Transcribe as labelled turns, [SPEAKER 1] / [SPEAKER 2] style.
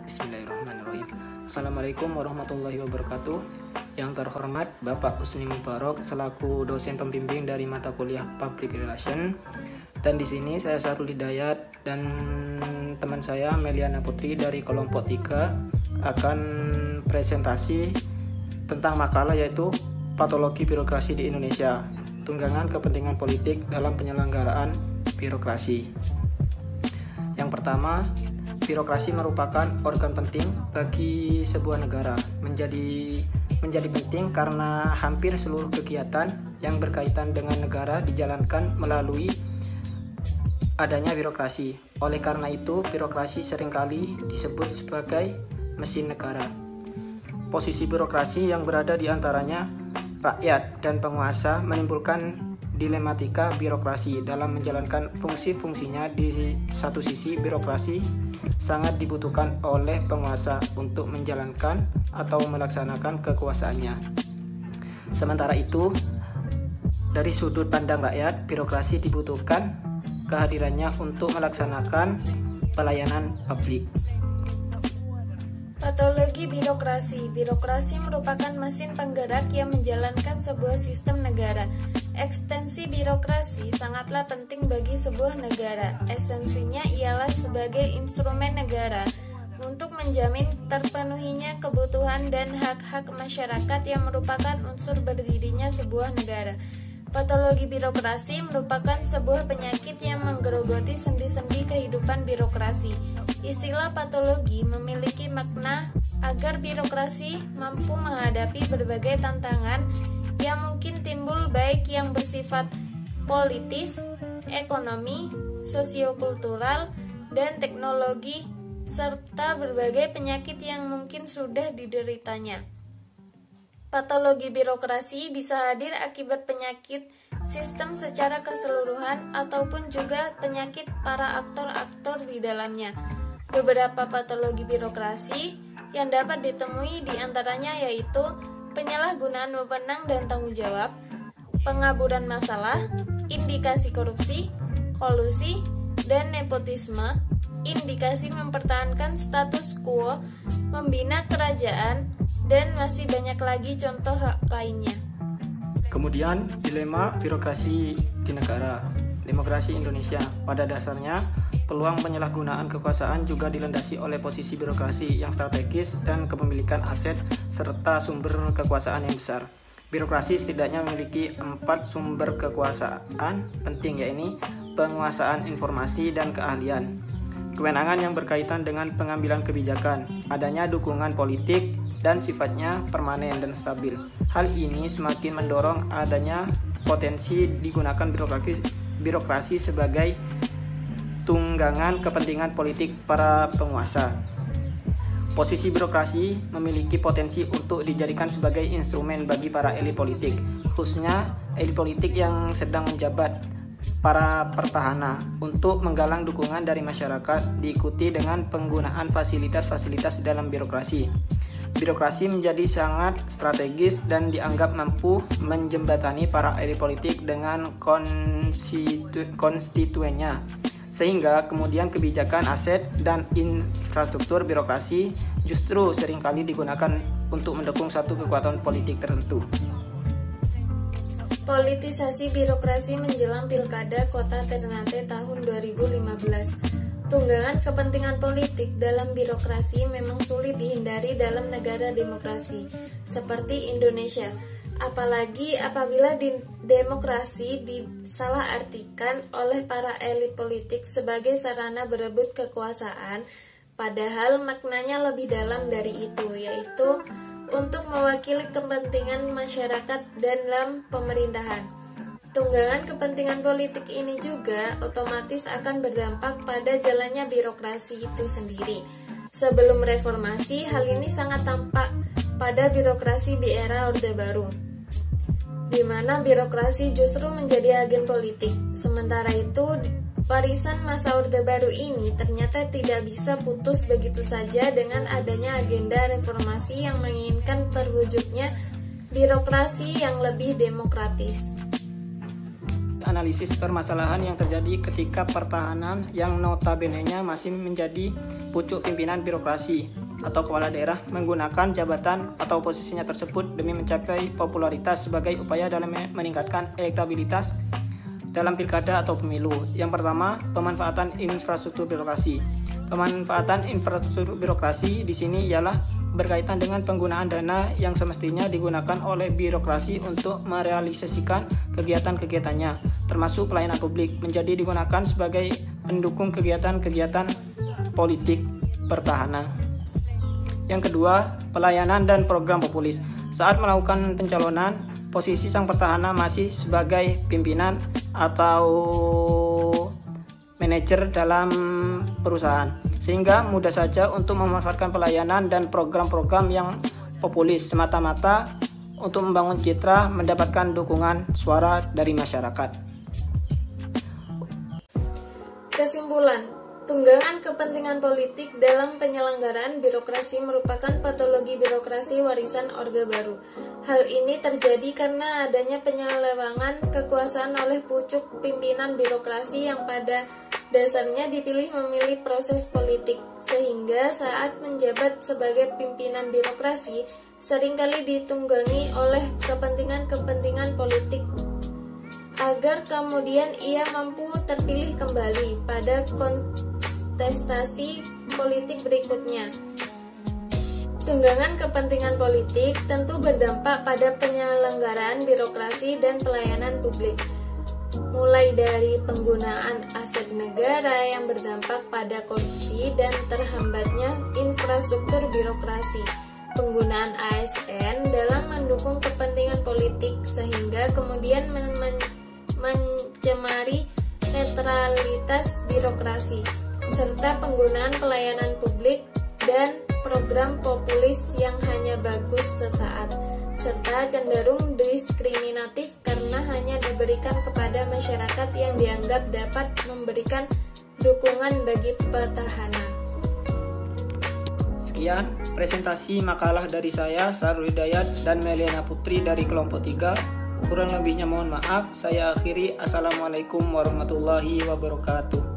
[SPEAKER 1] Bismillahirrahmanirrahim. Assalamualaikum warahmatullahi wabarakatuh. Yang terhormat Bapak Husni Mubarok selaku dosen pembimbing dari mata kuliah Public Relation. Dan di sini saya Sarul Hidayat dan teman saya Meliana Putri dari kelompok 3 akan presentasi tentang makalah yaitu Patologi Birokrasi di Indonesia, tunggangan kepentingan politik dalam penyelenggaraan birokrasi. Yang pertama, birokrasi merupakan organ penting bagi sebuah negara. Menjadi penting karena hampir seluruh kegiatan yang berkaitan dengan negara dijalankan melalui adanya birokrasi. Oleh karena itu, birokrasi seringkali disebut sebagai mesin negara. Posisi birokrasi yang berada di antaranya rakyat dan penguasa menimbulkan dilematika birokrasi dalam menjalankan fungsi-fungsinya. Di satu sisi, birokrasi sangat dibutuhkan oleh penguasa untuk menjalankan atau melaksanakan kekuasaannya. Sementara itu, dari sudut pandang rakyat, birokrasi dibutuhkan kehadirannya untuk melaksanakan pelayanan publik.
[SPEAKER 2] Patologi birokrasi. Birokrasi merupakan mesin penggerak yang menjalankan sebuah sistem negara. Ekstensi birokrasi sangatlah penting bagi sebuah negara. Esensinya ialah sebagai instrumen negara untuk menjamin terpenuhinya kebutuhan dan hak-hak masyarakat yang merupakan unsur berdirinya sebuah negara. Patologi birokrasi merupakan sebuah penyakit yang menggerogoti sendi-sendi kehidupan birokrasi. Istilah patologi memiliki makna agar birokrasi mampu menghadapi berbagai tantangan yang mungkin timbul baik yang bersifat politis, ekonomi, sosiokultural, dan teknologi, serta berbagai penyakit yang mungkin sudah dideritanya. Patologi birokrasi bisa hadir akibat penyakit sistem secara keseluruhan ataupun juga penyakit para aktor-aktor di dalamnya. Beberapa patologi birokrasi yang dapat ditemui diantaranya yaitu penyalahgunaan wewenang dan tanggung jawab, pengaburan masalah, indikasi korupsi, kolusi, dan nepotisme, indikasi mempertahankan status quo, membina kerajaan, dan masih banyak lagi contoh lainnya.
[SPEAKER 1] Kemudian, dilema birokrasi di negara. Demokrasi Indonesia pada dasarnya, peluang penyalahgunaan kekuasaan juga dilandasi oleh posisi birokrasi yang strategis dan kepemilikan aset serta sumber kekuasaan yang besar. Birokrasi setidaknya memiliki 4 sumber kekuasaan penting, yaitu penguasaan informasi dan keahlian, kewenangan yang berkaitan dengan pengambilan kebijakan, adanya dukungan politik, dan sifatnya permanen dan stabil. Hal ini semakin mendorong adanya potensi digunakan birokrasi sebagai tunggangan kepentingan politik para penguasa. Posisi birokrasi memiliki potensi untuk dijadikan sebagai instrumen bagi para elit politik, khususnya elit politik yang sedang menjabat, para pertahanan, untuk menggalang dukungan dari masyarakat, diikuti dengan penggunaan fasilitas-fasilitas dalam birokrasi. Birokrasi menjadi sangat strategis dan dianggap mampu menjembatani para elit politik dengan konstituennya, sehingga kemudian kebijakan aset dan infrastruktur birokrasi justru seringkali digunakan untuk mendukung satu kekuatan politik tertentu.
[SPEAKER 2] Politisasi birokrasi menjelang Pilkada Kota Ternate tahun 2015. Tunggangan kepentingan politik dalam birokrasi memang sulit dihindari dalam negara demokrasi seperti Indonesia. Apalagi apabila demokrasi disalahartikan oleh para elit politik sebagai sarana berebut kekuasaan, padahal maknanya lebih dalam dari itu, yaitu untuk mewakili kepentingan masyarakat dalam pemerintahan. Tunggangan kepentingan politik ini juga otomatis akan berdampak pada jalannya birokrasi itu sendiri. Sebelum reformasi, hal ini sangat tampak pada birokrasi di era Orde Baru, di mana birokrasi justru menjadi agen politik. Sementara itu, warisan masa Orde Baru ini ternyata tidak bisa putus begitu saja dengan adanya agenda reformasi yang menginginkan terwujudnya birokrasi yang lebih demokratis.
[SPEAKER 1] menganalisis permasalahan yang terjadi ketika pertahanan yang notabene-nya masih menjadi pucuk pimpinan birokrasi atau kepala daerah menggunakan jabatan atau posisinya tersebut demi mencapai popularitas sebagai upaya dalam meningkatkan elektabilitas dalam pilkada atau pemilu. Yang pertama, pemanfaatan infrastruktur birokrasi. Pemanfaatan infrastruktur birokrasi di sini ialah berkaitan dengan penggunaan dana yang semestinya digunakan oleh birokrasi untuk merealisasikan kegiatan-kegiatannya, termasuk pelayanan publik, menjadi digunakan sebagai pendukung kegiatan-kegiatan politik pertahanan. Yang kedua, pelayanan dan program populis. Saat melakukan pencalonan, posisi sang petahana masih sebagai pimpinan atau manajer dalam perusahaan, sehingga mudah saja untuk memanfaatkan pelayanan dan program-program yang populis semata-mata untuk membangun citra, mendapatkan dukungan suara dari masyarakat.
[SPEAKER 2] Kesimpulan, tunggangan kepentingan politik dalam penyelenggaraan birokrasi merupakan patologi birokrasi warisan Orde Baru. Hal ini terjadi karena adanya penyelewengan kekuasaan oleh pucuk pimpinan birokrasi yang pada dasarnya dipilih memilih proses politik, sehingga saat menjabat sebagai pimpinan birokrasi seringkali ditunggangi oleh kepentingan-kepentingan politik agar kemudian ia mampu terpilih kembali pada kontestasi politik berikutnya. Tunggangan kepentingan politik tentu berdampak pada penyelenggaraan birokrasi dan pelayanan publik, mulai dari penggunaan aset negara yang berdampak pada korupsi dan terhambatnya infrastruktur birokrasi, penggunaan ASN dalam mendukung kepentingan politik sehingga kemudian mencemari netralitas birokrasi, serta penggunaan pelayanan publik dan program populis yang hanya bagus sesaat, serta cenderung diskriminatif karena hanya diberikan kepada masyarakat yang dianggap dapat memberikan dukungan bagi petahana.
[SPEAKER 1] Sekian presentasi makalah dari saya, Sarul Hidayat dan Meliana Putri dari kelompok 3. Kurang lebihnya mohon maaf. Saya akhiri. Assalamualaikum warahmatullahi wabarakatuh.